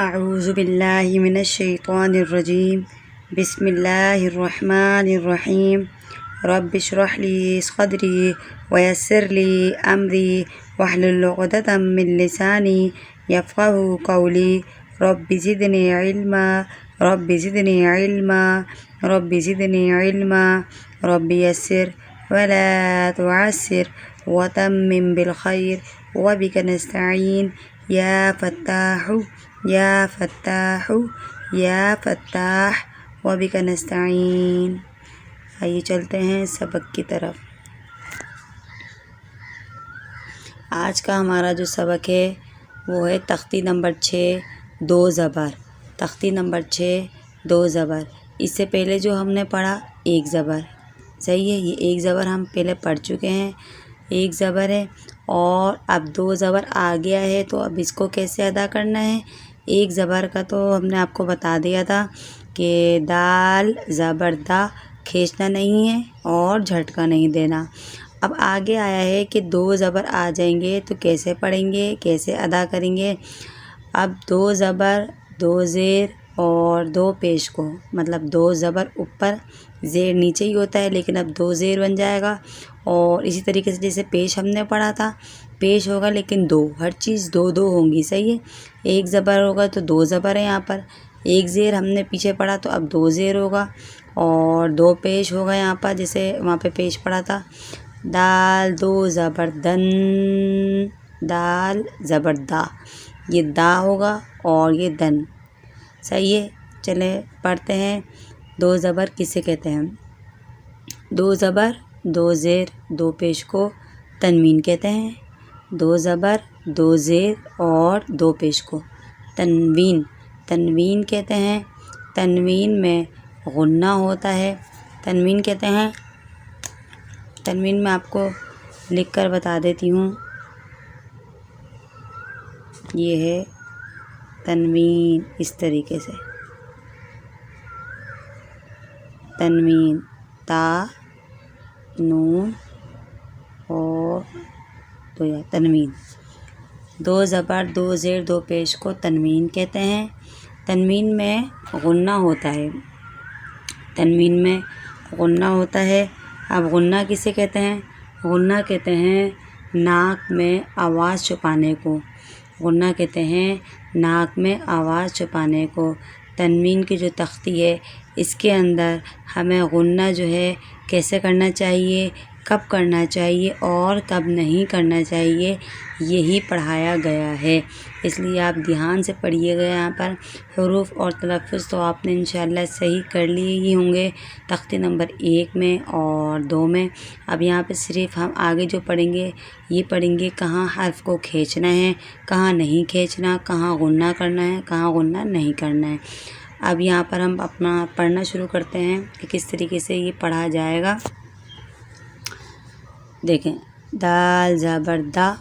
اعوذ باللہ من الشیطان الرجیم بسم اللہ الرحمن الرحیم رب اشرح لی صدری ویسر لی امری واحلل عقدۃ من لسانی یفقہوا قولی رب زدنی علما رب زدنی علما رب زدنی علما رب یسر ولا تعسر وتمم بالخیر وبک نستعین یا فتاح یا فتاح یا فتاح وبک نستعین۔ آئیے چلتے ہیں سبق کی طرف۔ آج کا ہمارا جو سبق ہے وہ ہے تختی نمبر 6 دو زبر۔ تختی نمبر 6 دو زبر۔ اس سے پہلے جو ہم نے پڑھا ایک زبر، صحیح ہے، یہ ایک زبر ہم پہلے پڑھ چکے ہیں، ایک زبر ہے، اور اب دو زبر آ گیا ہے تو اب اس کو کیسے ادا کرنا ہے۔ ایک زبر کا تو ہم نے آپ کو بتا دیا تھا کہ دال زبر دا کھینچنا نہیں ہے اور جھٹکا نہیں دینا۔ اب آگے آیا ہے کہ دو زبر آ جائیں گے تو کیسے پڑھیں گے، کیسے ادا کریں گے۔ اب دو زبر، دو زیر اور دو پیش کو، مطلب دو زبر اوپر زیر نیچے ہی ہوتا ہے، لیکن اب دو زیر بن جائے گا، اور اسی طریقے سے جیسے پیش ہم نے پڑھا تھا، پیش ہوگا لیکن دو، ہر چیز دو دو ہوں گی، صحیح ہے۔ ایک زبر ہوگا تو دو زبر ہیں یہاں پر، ایک زیر ہم نے پیچھے پڑھا تو اب دو زیر ہوگا، اور دو پیش ہوگا یہاں پر، جیسے وہاں پہ پیش پڑھا تھا دال دو زبر دن، دال زبر دا، یہ دا ہوگا اور یہ دن، صحیح ہے۔ چلے پڑھتے ہیں دو زبر کسے کہتے ہیں۔ دو زبر، دو زیر، دو پیش کو تنوین کہتے ہیں۔ دو زبر، دو زیر اور دو پیش کو تنوین، تنوین کہتے ہیں۔ تنوین میں غنہ ہوتا ہے، تنوین کہتے ہیں۔ تنوین میں آپ کو لکھ کر بتا دیتی ہوں، یہ ہے تنوین، اس طریقے سے تنوین، تا نون اور دو یا تنوین، دو زبر، دو زیر، دو پیش کو تنوین کہتے ہیں۔ تنوین میں غنہ ہوتا ہے، تنوین میں غنہ ہوتا ہے۔ اب غنہ کسے کہتے ہیں؟ غنہ کہتے ہیں ناک میں آواز چھپانے کو، غنہ کہتے ہیں ناک میں آواز چھپانے کو۔ تنوین کی جو تختی ہے اس کے اندر ہمیں غنہ جو ہے کیسے کرنا چاہیے، کب کرنا چاہیے اور کب نہیں کرنا چاہیے، یہی پڑھایا گیا ہے، اس لیے آپ دھیان سے پڑھیے گا۔ یہاں پر حروف اور تلفظ تو آپ نے انشاءاللہ صحیح کر لیے ہی ہوں گے تختی نمبر 1 میں اور 2 میں۔ اب یہاں پہ صرف ہم آگے جو پڑھیں گے یہ پڑھیں گے کہاں حرف کو کھینچنا ہے، کہاں نہیں کھینچنا، کہاں غنہ کرنا ہے، کہاں غنہ نہیں کرنا ہے۔ اب یہاں پر ہم اپنا پڑھنا شروع کرتے ہیں کہ کس طریقے سے یہ پڑھا جائے گا۔ دیکھیں، دال زبر دا،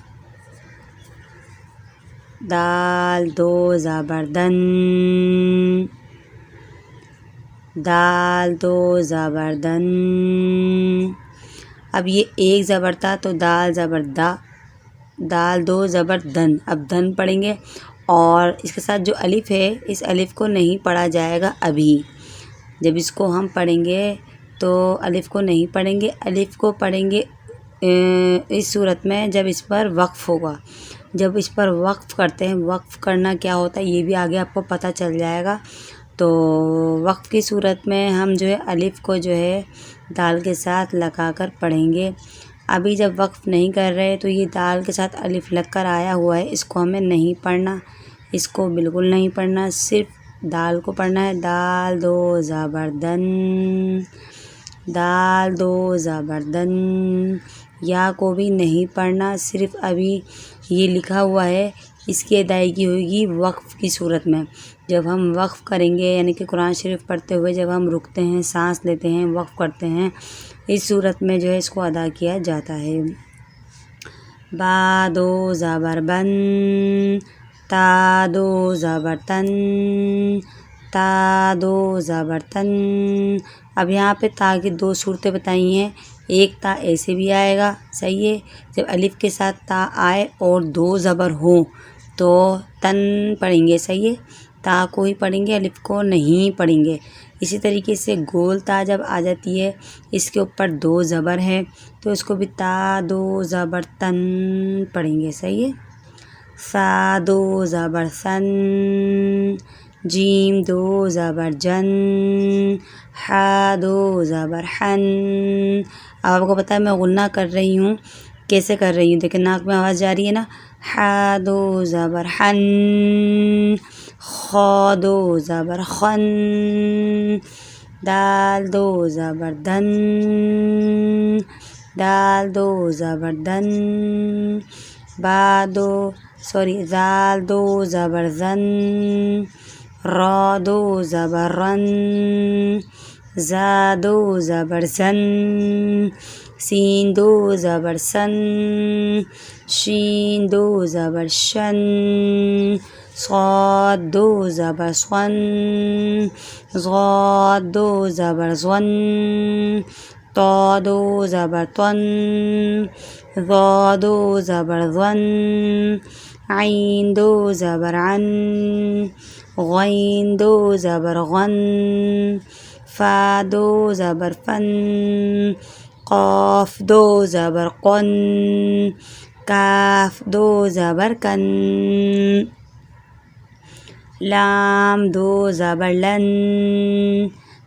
دال دو زبر دن، دال دو زبر دن۔ اب یہ ایک زبر تھا تو دال زبر دا، دال دو زبر دن، اب دن پڑھیں گے، اور اس کے ساتھ جو الف ہے اس الف کو نہیں پڑھا جائے گا ابھی، جب اس کو ہم پڑھیں گے تو الف کو نہیں پڑھیں گے، الف کو پڑھیں گے اس صورت میں جب اس پر وقف ہوگا، جب اس پر وقف کرتے ہیں، وقف کرنا کیا ہوتا ہے یہ بھی آگے آپ کو پتہ چل جائے گا۔ تو وقف کی صورت میں ہم جو ہے الف کو جو ہے دال کے ساتھ لگا کر پڑھیں گے۔ ابھی جب وقف نہیں کر رہے تو یہ دال کے ساتھ الف لگ کر آیا ہوا ہے، اس کو ہمیں نہیں پڑھنا، اس کو بالکل نہیں پڑھنا، صرف دال کو پڑھنا ہے۔ دال دو زبر دن، دال دو زبر دن، یا کو بھی نہیں پڑھنا، صرف ابھی یہ لکھا ہوا ہے اس کی ادائیگی ہوگی وقف کی صورت میں۔ جب ہم وقف کریں گے یعنی کہ قرآن شریف پڑھتے ہوئے جب ہم رکتے ہیں، سانس لیتے ہیں، وقف کرتے ہیں، اس صورت میں جو ہے اس کو ادا کیا جاتا ہے۔ با دو زبر بن، تا دو زبر تن، تا دو زبر تن۔ اب یہاں پہ تا کی دو صورتیں بتائی ہیں، ایک تا ایسے بھی آئے گا، صحیح ہے، جب الف کے ساتھ تا آئے اور دو زبر ہوں تو تن پڑھیں گے، صحیح ہے، تا کو ہی پڑھیں گے، الف کو نہیں پڑھیں گے۔ اسی طریقے سے گول تا جب آ جاتی ہے، اس کے اوپر 2 زبر ہے تو اس کو بھی تا 2 زبر تن پڑھیں گے، صحیح ہے۔ سا 2 زبر سن، جیم 2 زبر جن، ہا 2 زبر حن۔ اب آپ کو پتہ ہے میں غنہ کر رہی ہوں، کیسے کر رہی ہوں، دیکھیں ناک میں آواز جا رہی ہے نا، ہا 2 زبر حن، خا 2 زبر خن، دال 2 زبر دن، دال 2 زبر دن، زال 2 زبر زن، را 2 زبر رن، زا 2 زبر زن، سین 2 زبر سن، شین 2 زبر شن، صاد 2 زبر صن، ضاد 2 زبر ظن، طا 2 زبر طن، ظا 2 زبر ظن، عین 2 زبر عن، غین 2 زبر غن، فا 2 زبر فن، قاف 2 زبر قن، کاف 2 زبر کن، لام 2 زبر لن،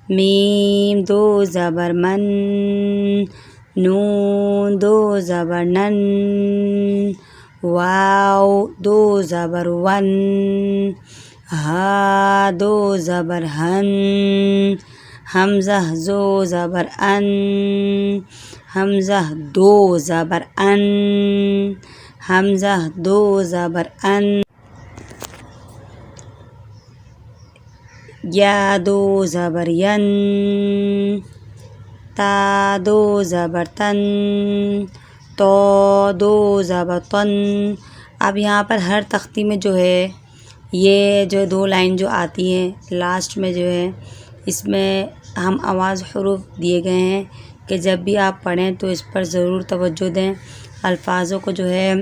میم 2 زبر من، نون 2 زبر نن، واو 2 زبر ون، ہا 2 زبر ہن، حمزہ 2 زبر ان، حمزہ 2 زبر ان، حمزہ 2 زبر ان، یا 2 زبر ین، تا 2 زبر تن، تو 2 زبر تن۔ اب یہاں پر ہر تختی میں جو ہے یہ جو 2 لائن جو آتی ہیں لاسٹ میں جو ہے، اس میں ہم آواز حروف دیے گئے ہیں کہ جب بھی آپ پڑھیں تو اس پر ضرور توجہ دیں۔ الفاظوں کو جو ہے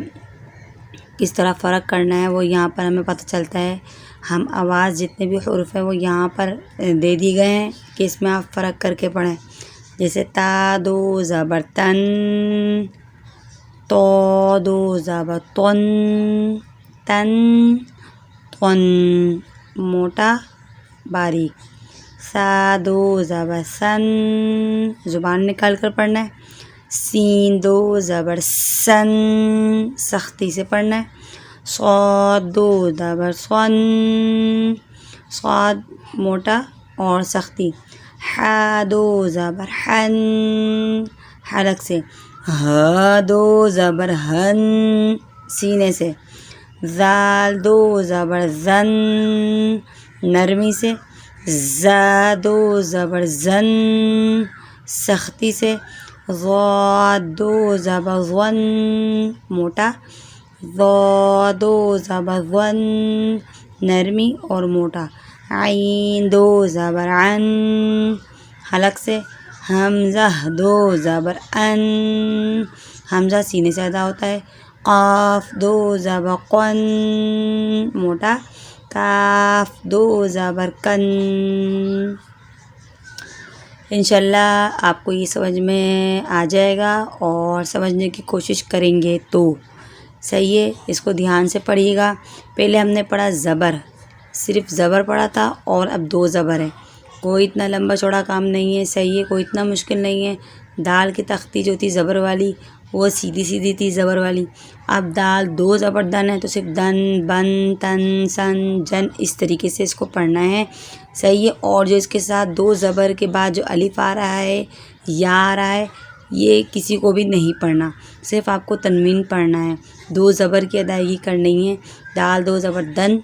کس طرح فرق کرنا ہے وہ یہاں پر ہمیں پتہ چلتا ہے۔ ہم آواز جتنے بھی حروف ہیں وہ یہاں پر دے دی گئے ہیں کہ اس میں آپ فرق کر کے پڑھیں۔ جیسے تا 2 زبر تن، تو 2 زبر تن، تن تن موٹا باریک، سا 2 زبر سن، زبان نکال کر پڑھنا ہے، سین 2 زبر سن، سختی سے پڑھنا ہے، صاد 2 زبر صن، صاد موٹا اور سختی، ہا 2 زبر حن، حلق سے، ہا 2 زبر ہن، سینے سے، زال 2 زبر زن، نرمی سے، زا 2 زبر زن، سختی سے، ضاد 2 زبر ظن، موٹا، ضا 2 زبر ظن، نرمی اور موٹا، عین 2 زبر عن، حلق سے، حمزہ 2 زبر ان، حمزہ سینے سے ادا ہوتا ہے، قاف 2 زبر قن، موٹا، کاف 2 زبر کن۔ انشاءاللہ آپ کو یہ سمجھ میں آ جائے گا اور سمجھنے کی کوشش کریں گے تو صحیح ہے۔ اس کو دھیان سے پڑھیے گا۔ پہلے ہم نے پڑھا زبر، صرف زبر پڑھا تھا اور اب 2 زبر ہے، کوئی اتنا لمبا چوڑا کام نہیں ہے، صحیح ہے، کوئی اتنا مشکل نہیں ہے۔ دال کی تختی جو تھی زبر والی وہ سیدھی سیدھی تھی زبر والی، اب دال 2 زبر دن ہے تو صرف دن، بن، تن، سن، جن، اس طریقے سے اس کو پڑھنا ہے، صحیح ہے۔ اور جو اس کے ساتھ 2 زبر کے بعد جو الف آ رہا ہے یا آ رہا ہے یہ کسی کو بھی نہیں پڑھنا، صرف آپ کو تنوین پڑھنا ہے، 2 زبر کی ادائیگی کرنی ہے۔ دال 2 زبر دن،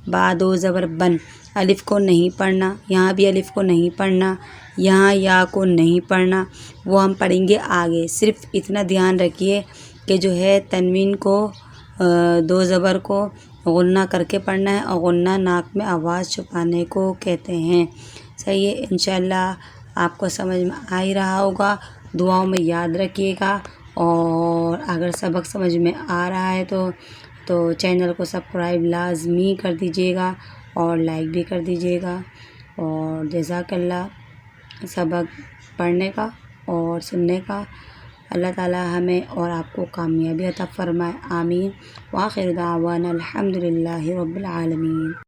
با 2 زبر بن، الف کو نہیں پڑھنا، یہاں بھی الف کو نہیں پڑھنا، یہاں یا کو نہیں پڑھنا، وہ ہم پڑھیں گے آگے۔ صرف اتنا دھیان رکھیے کہ جو ہے تنوین کو 2 زبر کو غنہ کر کے پڑھنا ہے، اور غنہ ناک میں آواز چھپانے کو کہتے ہیں، صحیح ہے۔ انشاءاللہ آپ کو سمجھ میں آ ہی رہا ہوگا، دعاؤں میں یاد رکھیے گا، اور اگر سبق سمجھ میں آ رہا ہے تو تو چینل کو سبسکرائب لازمی کر دیجیے گا اور لائک بھی کر دیجیے گا، اور جزاک اللہ سبق پڑھنے کا اور سننے کا۔ اللہ تعالی ہمیں اور آپ کو کامیابی عطا فرمائے، آمین۔ وآخر دعوانا الحمد للہ رب العالمین۔